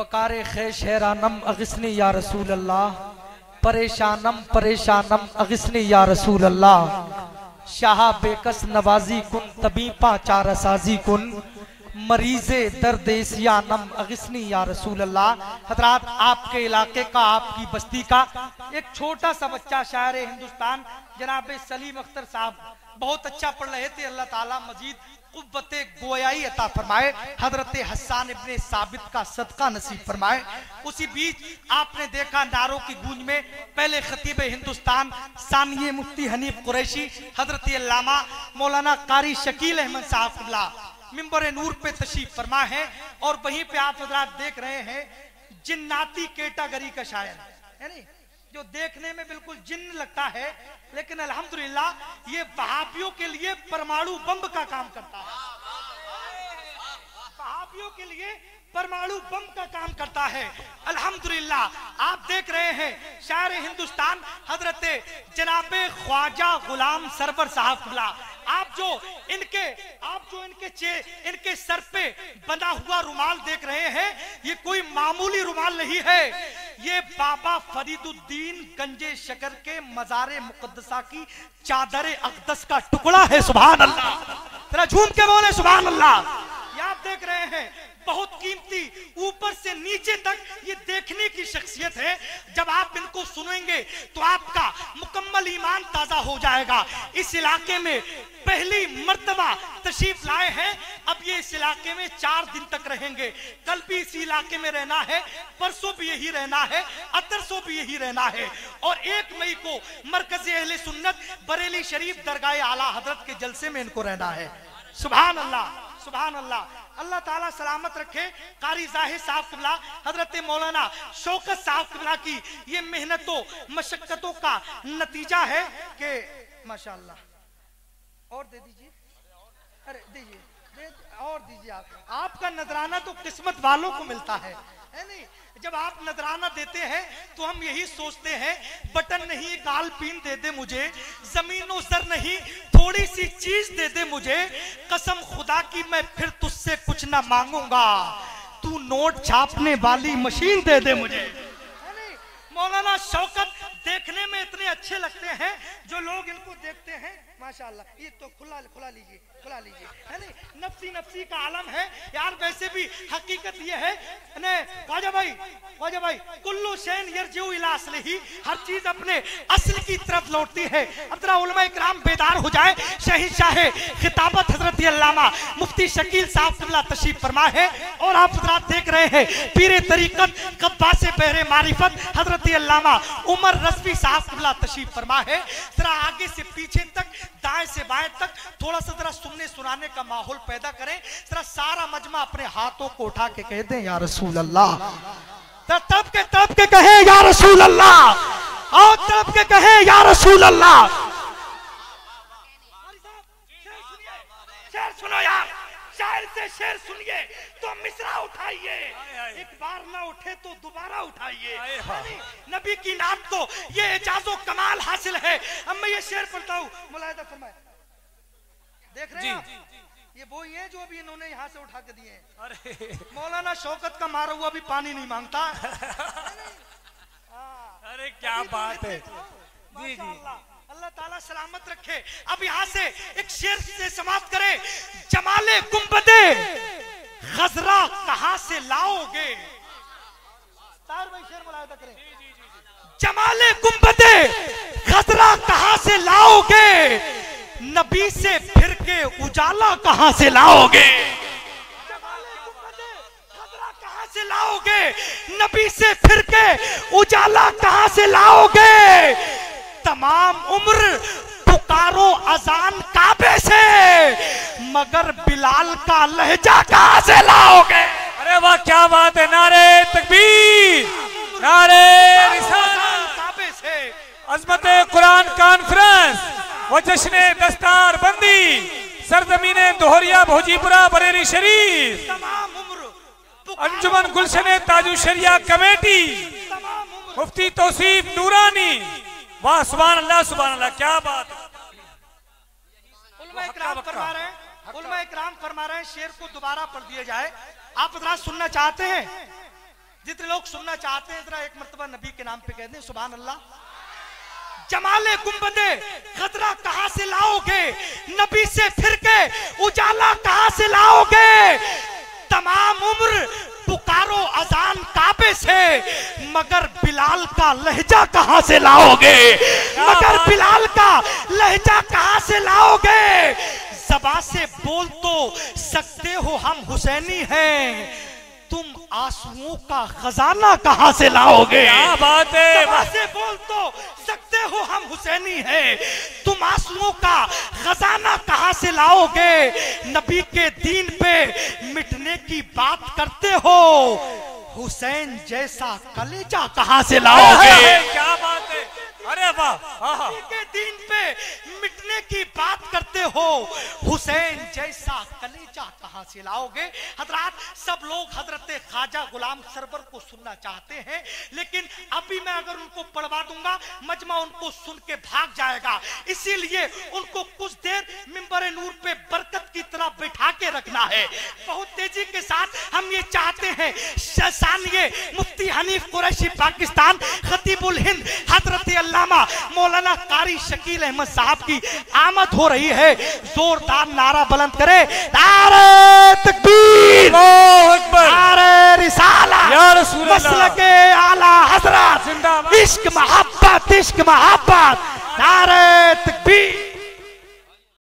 बकारे खैश हैरानम अगिस्नी या रसूल अल्लाह, परेशानम परेशानम अगिस्नी या रसूल अल्लाह। शाह बेकस नवाजी कुन तबी पाचार साजी कुन, मरीजे दर्देसियानम अगिस्नी या रसूल अल्लाह। हजरात, आपके इलाके का, आपकी बस्ती का एक छोटा सा बच्चा शायर हिंदुस्तान जनाब सलीम अख्तर साहब बहुत अच्छा पढ़ रहे थे। अल्लाह ताला मजीद कुव्वते गोयाई अता फरमाए, हजरत हस्सान इब्ने साबित का सदका नसीब फरमाए। उसी बीच आपने देखा नारों की गूंज में पहले खतीब हिंदुस्तान सानिये मुफ्ती हनीफ कुरैशी हजरत अल्लामा मौलाना कारी शकील अहमद साहब क़िबला मिंबर नूर पे तशरीफ फरमा है, और वहीं पे आप हजरात देख रहे हैं जिन्नाती कैटेगरी का शायर है नहीं, जो देखने में बिल्कुल जिन्न लगता है, लेकिन अल्हम्दुलिल्लाह ये वहाबियों के लिए परमाणु बम का काम करता है। वहाबियों के लिए परमाणु बम का काम करता है। अल्हम्दुलिल्लाह आप देख रहे हैं शायर हिंदुस्तान हजरत जनाबे ख्वाजा गुलाम सरवर साहब क़िबला, आप जो इनके सर पे बंधा हुआ रुमाल देख रहे हैं, ये कोई मामूली रुमाल नहीं है, ये बाबा फरीदुद्दीन गंजे शकर के मज़ारे मुक़द्दसा की चादर अक़दस का टुकड़ा है। सुभान अल्लाह, जरा झूम के बोले सुभान अल्लाह। ये आप देख रहे हैं बहुत कीमती, ऊपर से नीचे तक ये देखने की शख्सियत है। जब आप इनको सुनेंगे तो आपका मुकम्मल ईमान ताजा हो जाएगा। इस इलाके में पहली मर्तबा तशरीफ लाए हैं, अब ये इस इलाके में 4 दिन तक रहेंगे। कल भी इसी इलाके में रहना है, परसों भी यही रहना है, अतरसों भी यही रहना है, और 1 मई को मरकज़े अहले सुन्नत बरेली शरीफ दरगाह आला हजरत के जलसे में इनको रहना है। सुभान अल्लाह, सुभान अल्लाह। अल्लाह ताला सलामत रखे कारी जाहिर साहब क़िबला, हजरत मौलाना शौकत साहब क़िबला की ये मेहनतों मशक्कतों का नतीजा है कि माशाअल्लाह। और दे दीजिए, अरे दीजिए, और दीजिए। आपका नजराना तो किस्मत वालों को मिलता है नहीं? जब आप नजराना देते हैं तो हम यही सोचते हैं, बटन नहीं गाल पीन दे दे मुझे, जमीनो सर नहीं थोड़ी सी चीज दे दे मुझे, कसम खुदा की मैं फिर तुझसे कुछ ना मांगूंगा, तू नोट छापने वाली मशीन दे दे मुझे। मौलाना शौकत देखने में इतने अच्छे लगते हैं, जो लोग इनको देखते हैं माशाअल्लाह। ये तो खुला लीजिए, खुला लीजिए, है नहीं? नफ्सी नफ्सी का आलम है यार। वैसे भी हकीकत ये है ख्वाजा भाई कुल्लू शैन यरजू इला असलिही, हर चीज अपने असल की तरफ लौटती है। अब जरा उलमा इकराम बेदार हो जाए। शहींशाह खिताबत हजरत अल्लामा मुफ्ती शकील साहब क़िबला तशरीफ फरमा है, और आप हजरात देख रहे हैं पीरे तरीकत कब्बास बहरे मारिफत हजरत अल्लामा उमर रज़वी साहब क़िबला तशरीफ फरमा है। जरा आगे से पीछे तक, दाएं से बाएं तक थोड़ा सा जरा सुनने सुनाने का माहौल पैदा करें। जरा सारा मजमा अपने हाथों को उठा के कह दें या रसूल अल्लाह, तब के कहे या रसूल अल्लाह, और तब के कहे या रसूल अल्लाह। शेर सुनो यार, शायर से शेर सुनिए तो मिसरा उठाइए, एक बार ना उठे तो दोबारा उठाइए। नबी की नात को ये एजाजो कमाल हासिल है। अब मैं ये शेर पढ़ता हूँ, मुलाहिदा फरमाए। देख रहे हैं ये वो ही है जो अभी इन्होंने यहाँ से उठा के दिए हैं। अरे मौलाना शौकत का मारा हुआ भी पानी नहीं मांगता। अरे क्या बात है। जी जी, अल्लाह ताला सलामत रखे। अब यहाँ से एक शेर से समाप्त करें। जमाले गुंबदे खजरा कहाँ से लाओगे? शेर मुलाहिदा करें। जमाले गुंबदे खजरा कहाँ से लाओगे? नबी से फिर के उजाला कहाँ से लाओगे? जमाले गुंबदे खजरा कहाँ से लाओगे? नबी से फिर के उजाला कहाँ से लाओगे? तमाम उम्र पुकारो अजान काबे से, मगर बिलाल का लहजा कहाँ से लाओगे? अरे वाह क्या बात है। नारे तकबीर, नारे रिसालत, काबे से अज़मत कुरान कॉन्फ्रेंस व जश्न दस्तार बंदी सरजमीने दोहरिया भोजीपुरा बरेली शरीफ, तमाम उम्र अंजुमन गुलशन ताजु शरिया कमेटी, मुफ्ती तौसीफ नूरानी। वाह सुभान अल्लाह, सुभान अल्लाह, क्या बात है। उलमा इकराम फरमा रहे हैं शेर को दोबारा पढ़ दिया जाए। आप जरा सुनना चाहते हैं? जितने लोग सुनना चाहते हैं जरा एक मर्तबा नबी के नाम पे कह दें सुभान अल्लाह। जमाले गुंबदे खतरा कहां से लाओगे, नबी से फिर के उजाला कहां से लाओगे, तमाम उम्र पुकारो अजान काबे से, मगर बिलाल का लहजा कहां से लाओगे, मगर बिलाल का लहजा कहां से लाओगे। ज़बां से बोल तो सकते हो हम हुसैनी हैं, तुम आंसुओं का खजाना कहां से लाओगे। क्या बात है। ज़बां से बोल तो सकते हो हम हुसैनी हैं, तुम आंसुओं का खजाना कहां से लाओगे। नबी के दीन पे मिटने की बात करते हो, हुसैन जैसा कलेजा कहां से लाओगे। क्या बात है। अरे वाह। के दीन पे मिटने की बात करते हो, हुसैन जैसा कलेजा कहां से लाओगे। हजरात सब लोग हजरत ख्वाजा गुलाम सरवर को सुनना चाहते हैं, लेकिन अभी मैं अगर उनको पढ़वा दूंगा मजमा उनको सुन के भाग जाएगा, इसीलिए उनको कुछ देर मिंबर नूर पे बरकत की तरह बैठा के रखना है। बहुत तेजी के साथ हम ये चाहते हैं शानिए मुफ्ती हनीफ कुरैशी पाकिस्तान खतीबुल हिंद हजरत अल्लामा मौलाना कारी शकील अहमद साहब की आमद हो रही है। जोरदार नारा बुलंद करे, नारे तकबीर, अल्लाहु अकबर, नारे रिसाला, या रसूल अल्लाह, मसलके आला हजरत, इश्क मोहब्बत, इश्क मोहब्बत, नारे तकबीर।